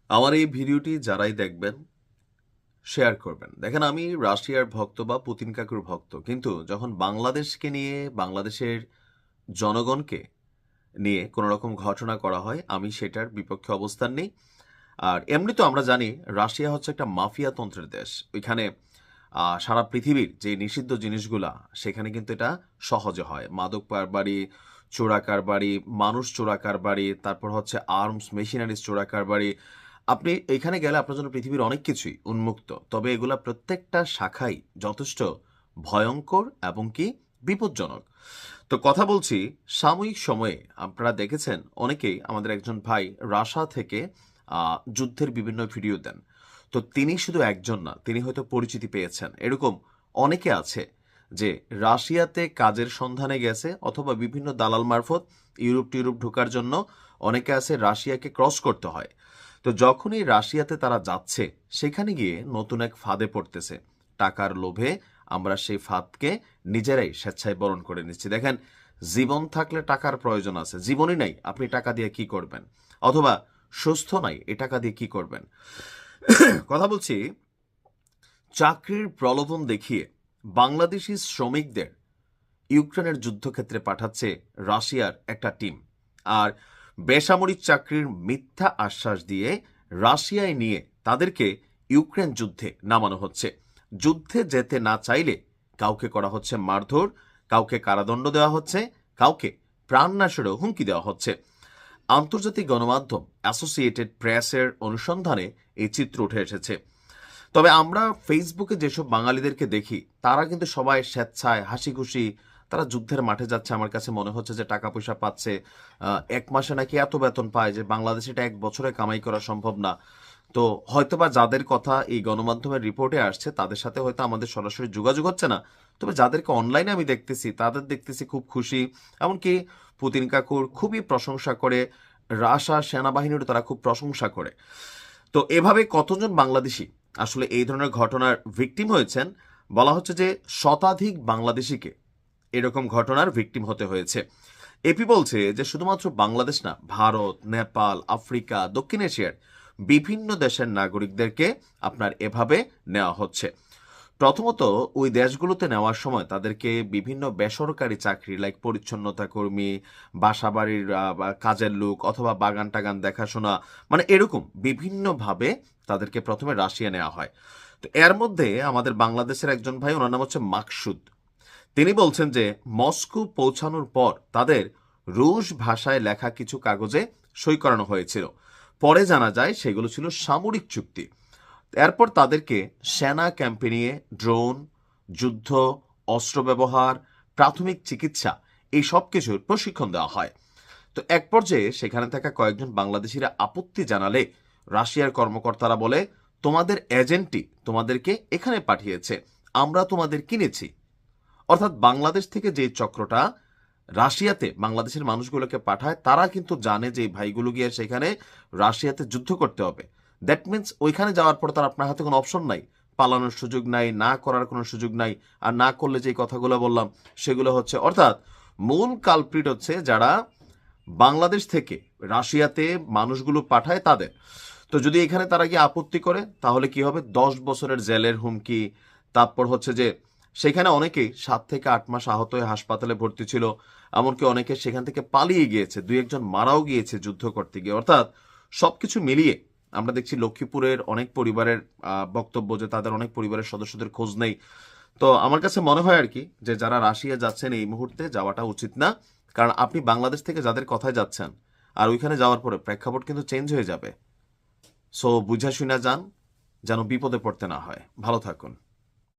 আমার এই ভিডিওটি যারাই দেখবেন শেয়ার করবেন। দেখেন, আমি রাশিয়ার ভক্ত বা পুতিন কাকুর ভক্ত, কিন্তু যখন বাংলাদেশকে নিয়ে, বাংলাদেশের জনগণকে নিয়ে কোনো রকম ঘটনা করা হয়, আমি সেটার বিপক্ষে অবস্থান নেই। আর এমনি তো আমরা জানি রাশিয়া হচ্ছে একটা মাফিয়া তন্ত্রের দেশ। ওইখানে সারা পৃথিবীর যে নিষিদ্ধ জিনিসগুলা সেখানে কিন্তু এটা সহজে হয়। মাদক কারবারি, চোরা কারবারি, মানুষ চোরা কারবারি, তারপর হচ্ছে আর্মস মেশিনারিজ চোরা কারবারি। আপনি এখানে গেলে আপনার জন্য পৃথিবীর অনেক কিছুই উন্মুক্ত, তবে এগুলা প্রত্যেকটা শাখাই যথেষ্ট ভয়ঙ্কর এবং কি বিপজ্জনক। তো কথা বলছি, সাময়িক সময়ে আপনারা দেখেছেন অনেকেই, আমাদের একজন ভাই রাশা থেকে যুদ্ধের বিভিন্ন ভিডিও দেন। তো তিনি শুধু একজন না, তিনি হয়তো পরিচিতি পেয়েছেন, এরকম অনেকে আছে যে রাশিয়াতে কাজের সন্ধানে গেছে অথবা বিভিন্ন দালাল মারফত ইউরোপ টিউরোপ ঢোকার জন্য অনেকে আছে রাশিয়াকে ক্রস করতে হয়। তো যখনই রাশিয়াতে তারা যাচ্ছে, সেখানে গিয়ে নতুন এক ফাঁদে পড়তেছে। টাকার লোভে আমরা সেই ফাঁদকে নিজেরাই স্বেচ্ছায় বরণ করে নিচ্ছি। দেখেন, জীবন থাকলে টাকার প্রয়োজন আছে, জীবনই নাই, আপনি টাকা দিয়ে কি করবেন? অথবা সুস্থ নাই, এ টাকা দিয়ে কি করবেন? কথা বলছি, চাকরির প্রলোভন দেখিয়ে বাংলাদেশি শ্রমিকদের ইউক্রেনের যুদ্ধক্ষেত্রে পাঠাচ্ছে রাশিয়ার একটা টিম। আর বেসামরিক চাকরির মিথ্যা আশ্বাস দিয়ে রাশিয়ায় নিয়ে তাদেরকে ইউক্রেন যুদ্ধে নামানো হচ্ছে। যুদ্ধে যেতে না চাইলে কাউকে করা হচ্ছে মারধর, কাউকে কারাদণ্ড দেওয়া হচ্ছে, কাউকে প্রাণনাশেরও হুমকি দেওয়া হচ্ছে। আন্তর্জাতিক গণমাধ্যম অ্যাসোসিয়েটেড প্রেসের অনুসন্ধানে এই চিত্র উঠে এসেছে। তবে আমরা ফেসবুকে যেসব বাঙালিদেরকে দেখি, তারা কিন্তু সবাই স্বেচ্ছায় হাসি খুশি তারা যুদ্ধের মাঠে যাচ্ছে। আমার কাছে মনে হচ্ছে যে টাকা পয়সা পাচ্ছে। এক মাসে নাকি এত বেতন পায় যে বাংলাদেশে এটা এক বছরে কামাই করা সম্ভব না। তো হয়তোবা যাদের কথা এই গণমাধ্যমের রিপোর্টে আসছে তাদের সাথে হয়তো আমাদের সরাসরি যোগাযোগ হচ্ছে না, তবে যাদেরকে অনলাইনে আমি দেখতেছি তাদের দেখতেছি খুব খুশি। এমনকি পুতিন কাকুর খুবই প্রশংসা করে, রাশা সেনাবাহিনীরও তারা খুব প্রশংসা করে। তো এভাবে কতজন বাংলাদেশি আসলে এই ধরনের ঘটনার ভিকটিম হয়েছেন? বলা হচ্ছে যে শতাধিক বাংলাদেশিকে এরকম ঘটনার ভিকটিম হতে হয়েছে। এপি বলছে যে শুধুমাত্র বাংলাদেশ না, ভারত, নেপাল, আফ্রিকা, দক্ষিণ এশিয়ার বিভিন্ন দেশের নাগরিকদেরকে আপনার এভাবে নেওয়া হচ্ছে। প্রথমত, ওই দেশগুলোতে নেওয়ার সময় তাদেরকে বিভিন্ন বেসরকারি চাকরি লাইক পরিচ্ছন্নতা কর্মী, বাসাবাড়ির কাজের লোক, অথবা বাগান টাগান দেখাশোনা, মানে এরকম বিভিন্নভাবে তাদেরকে প্রথমে রাশিয়া নেওয়া হয়। তো এর মধ্যে আমাদের বাংলাদেশের একজন ভাই, ওনার নাম হচ্ছে মাকসুদ, তিনি বলছেন যে মস্কো পৌঁছানোর পর তাদের রুশ ভাষায় লেখা কিছু কাগজে সই করানো হয়েছিল। পরে জানা যায় সেগুলো ছিল সামরিক চুক্তি। এরপর তাদেরকে সেনা ক্যাম্পে নিয়ে ড্রোন, যুদ্ধ, অস্ত্র ব্যবহার, প্রাথমিক চিকিৎসা, এই সব কিছুর প্রশিক্ষণ দেওয়া হয়। তো এক পর্যায়ে সেখানে থাকা কয়েকজন বাংলাদেশিরা আপত্তি জানালে রাশিয়ার কর্মকর্তারা বলে, তোমাদের এজেন্টই তোমাদেরকে এখানে পাঠিয়েছে, আমরা তোমাদের কিনেছি। অর্থাৎ বাংলাদেশ থেকে যে চক্রটা রাশিয়াতে বাংলাদেশের মানুষগুলোকে পাঠায়, তারা কিন্তু জানে যে এই ভাইগুলো গিয়ে সেখানে রাশিয়াতে যুদ্ধ করতে হবে। দ্যাট মিনস ওইখানে যাওয়ার পর তার আপনার হাতে কোনো অপশন নাই, পালানোর সুযোগ নাই, না করার কোনো সুযোগ নাই। আর না করলে যে কথাগুলো বললাম সেগুলো হচ্ছে, অর্থাৎ মূল কালপ্রিট হচ্ছে যারা বাংলাদেশ থেকে রাশিয়াতে মানুষগুলো পাঠায় তাদের। তো যদি এখানে তারা গিয়ে আপত্তি করে তাহলে কি হবে? 10 বছরের জেলের হুমকি। তারপর হচ্ছে যে সেখানে অনেকেই 7 থেকে 8 মাস আহত হয়ে হাসপাতালে ভর্তি ছিল। এমনকি অনেকে সেখান থেকে পালিয়ে গিয়েছে, দুই একজন মারাও গিয়েছে যুদ্ধ করতে গিয়ে। অর্থাৎ সবকিছু মিলিয়ে আমরা দেখছি লক্ষ্মীপুরের অনেক পরিবারের বক্তব্য যে তাদের অনেক পরিবারের সদস্যদের খোঁজ নেই। তো আমার কাছে মনে হয় আর কি যে যারা রাশিয়া যাচ্ছেন এই মুহূর্তে যাওয়াটা উচিত না। কারণ আপনি বাংলাদেশ থেকে যাদের কথায় যাচ্ছেন, আর ওইখানে যাওয়ার পরে প্রেক্ষাপট কিন্তু চেঞ্জ হয়ে যাবে। সো বুঝা শুনা যান, যেন বিপদে পড়তে না হয়। ভালো থাকুন।